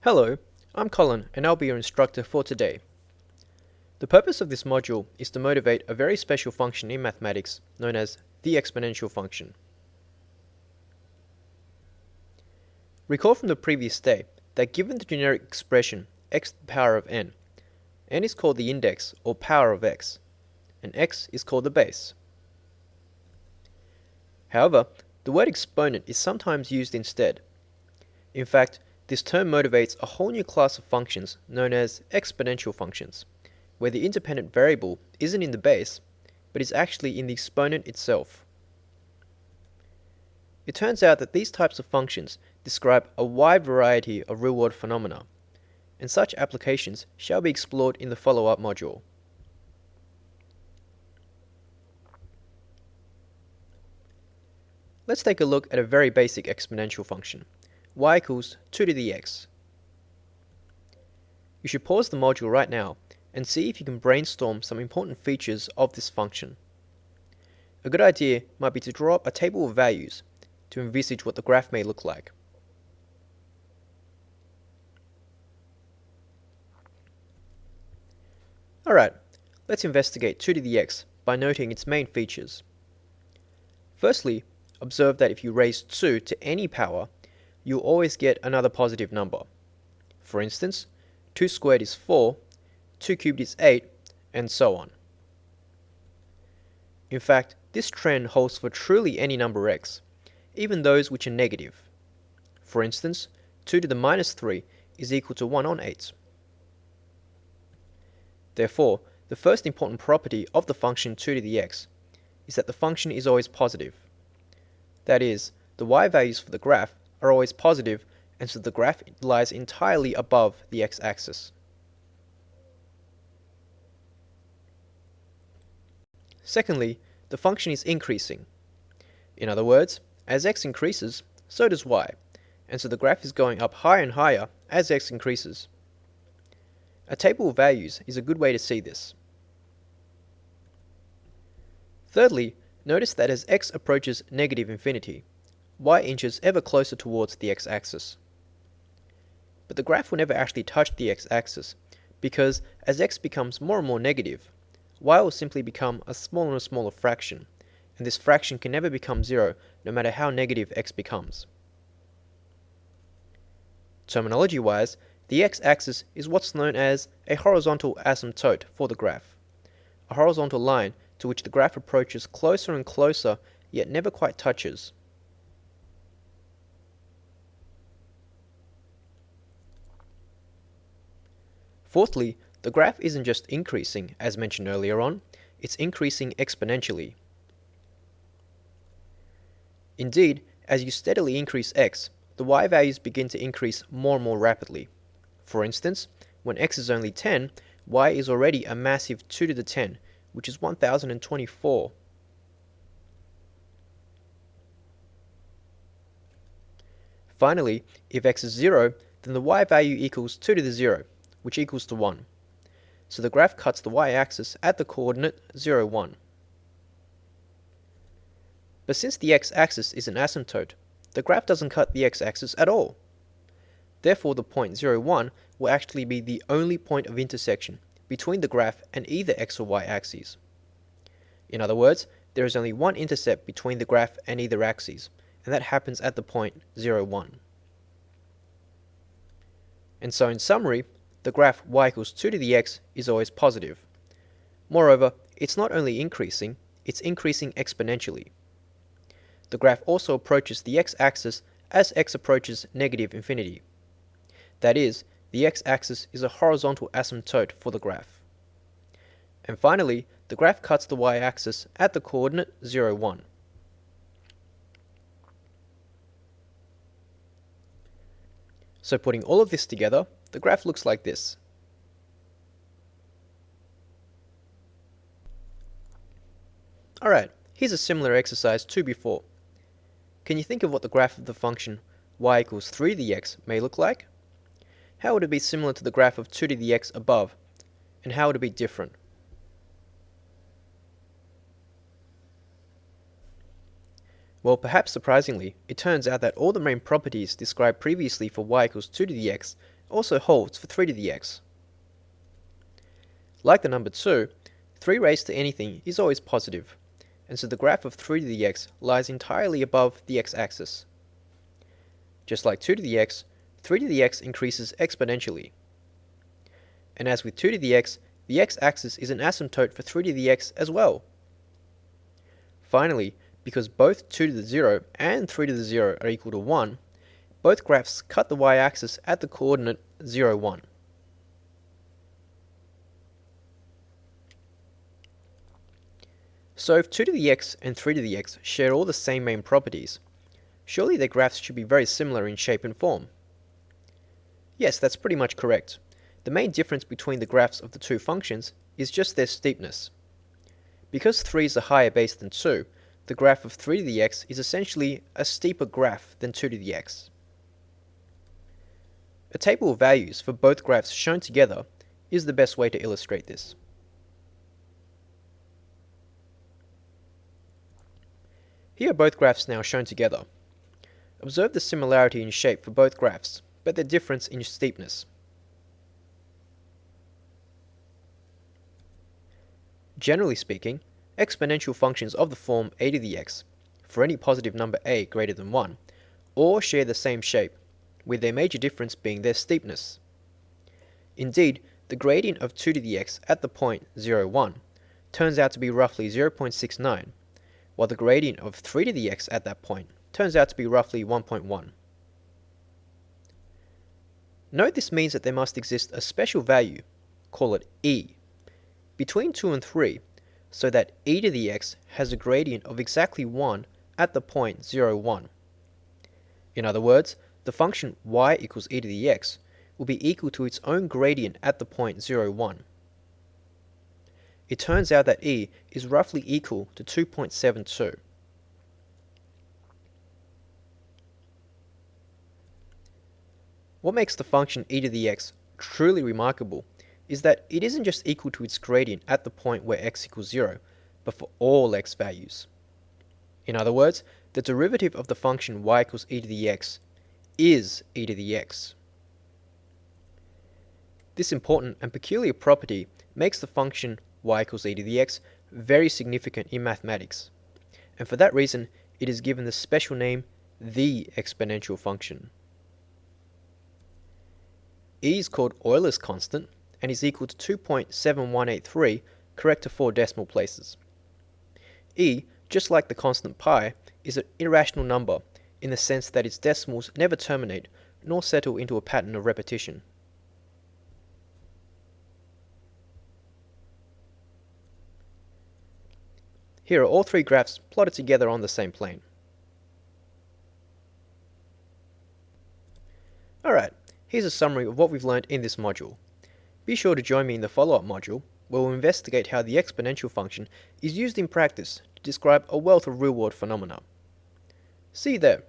Hello, I'm Colin and I'll be your instructor for today. The purpose of this module is to motivate a very special function in mathematics known as the exponential function. Recall from the previous day that given the generic expression x to the power of n is called the index or power of x, and x is called the base. However, the word exponent is sometimes used instead. In fact, this term motivates a whole new class of functions known as exponential functions, where the independent variable isn't in the base, but is actually in the exponent itself. It turns out that these types of functions describe a wide variety of real-world phenomena, and such applications shall be explored in the follow-up module. Let's take a look at a very basic exponential function, y equals 2 to the x. You should pause the module right now and see if you can brainstorm some important features of this function. A good idea might be to draw up a table of values to envisage what the graph may look like. Alright, let's investigate 2 to the x by noting its main features. Firstly, observe that if you raise 2 to any power, you'll always get another positive number. For instance, 2 squared is 4, 2 cubed is 8, and so on. In fact, this trend holds for truly any number x, even those which are negative. For instance, 2 to the minus 3 is equal to 1 on 8. Therefore, the first important property of the function 2 to the x is that the function is always positive. That is, the y values for the graph are always positive, and so the graph lies entirely above the x-axis. Secondly, the function is increasing. In other words, as x increases, so does y, and so the graph is going up higher and higher as x increases. A table of values is a good way to see this. Thirdly, notice that as x approaches negative infinity, y inches ever closer towards the x-axis. But the graph will never actually touch the x-axis, because as x becomes more and more negative, y will simply become a smaller and smaller fraction, and this fraction can never become zero no matter how negative x becomes. Terminology-wise, the x-axis is what's known as a horizontal asymptote for the graph, a horizontal line to which the graph approaches closer and closer, yet never quite touches. Fourthly, the graph isn't just increasing, as mentioned earlier on, it's increasing exponentially. Indeed, as you steadily increase x, the y values begin to increase more and more rapidly. For instance, when x is only 10, y is already a massive 2 to the 10, which is 1024. Finally, if x is 0, then the y value equals 2 to the 0, which equals to 1. So the graph cuts the y-axis at the coordinate 0, 1. But since the x-axis is an asymptote, the graph doesn't cut the x-axis at all. Therefore, the point 0, 1 will actually be the only point of intersection between the graph and either x or y axes. In other words, there is only one intercept between the graph and either axes, and that happens at the point 0, 1. And so in summary, the graph y equals 2 to the x is always positive. Moreover, it's not only increasing, it's increasing exponentially. The graph also approaches the x-axis as x approaches negative infinity. That is, the x-axis is a horizontal asymptote for the graph. And finally, the graph cuts the y-axis at the coordinate 0, 1. So putting all of this together, the graph looks like this. Alright, here's a similar exercise to before. Can you think of what the graph of the function y equals 3 to the x may look like? How would it be similar to the graph of 2 to the x above, and how would it be different? Well, perhaps surprisingly, it turns out that all the main properties described previously for y equals 2 to the x also holds for 3 to the x. Like the number 2, 3 raised to anything is always positive, and so the graph of 3 to the x lies entirely above the x-axis. Just like 2 to the x, 3 to the x increases exponentially. And as with 2 to the x-axis is an asymptote for 3 to the x as well. Finally, because both 2 to the 0 and 3 to the 0 are equal to 1, both graphs cut the y-axis at the coordinate 0, 1. So if 2 to the x and 3 to the x share all the same main properties, surely their graphs should be very similar in shape and form. Yes, that's pretty much correct. The main difference between the graphs of the two functions is just their steepness. Because 3 is a higher base than 2, the graph of 3 to the x is essentially a steeper graph than 2 to the x. A table of values for both graphs shown together is the best way to illustrate this. Here are both graphs now shown together. Observe the similarity in shape for both graphs, but their difference in steepness. Generally speaking, exponential functions of the form a to the x, for any positive number a greater than 1, all share the same shape, with their major difference being their steepness. Indeed, the gradient of 2 to the x at the point 0, 1 turns out to be roughly 0.69, while the gradient of 3 to the x at that point turns out to be roughly 1.1. Note this means that there must exist a special value, call it e, between 2 and 3, so that e to the x has a gradient of exactly 1 at the point 0, 1. In other words, the function y equals e to the x will be equal to its own gradient at the point 0, 1. It turns out that e is roughly equal to 2.72. What makes the function e to the x truly remarkable is that it isn't just equal to its gradient at the point where x equals 0, but for all x values. In other words, the derivative of the function y equals e to the x is e to the x. This important and peculiar property makes the function y equals e to the x very significant in mathematics, and for that reason it is given the special name the exponential function. E is called Euler's constant and is equal to 2.7183, correct to 4 decimal places. E, just like the constant pi, is an irrational number in the sense that its decimals never terminate nor settle into a pattern of repetition. Here are all three graphs plotted together on the same plane. Alright, here's a summary of what we've learned in this module. Be sure to join me in the follow-up module, where we'll investigate how the exponential function is used in practice to describe a wealth of real-world phenomena. See you there.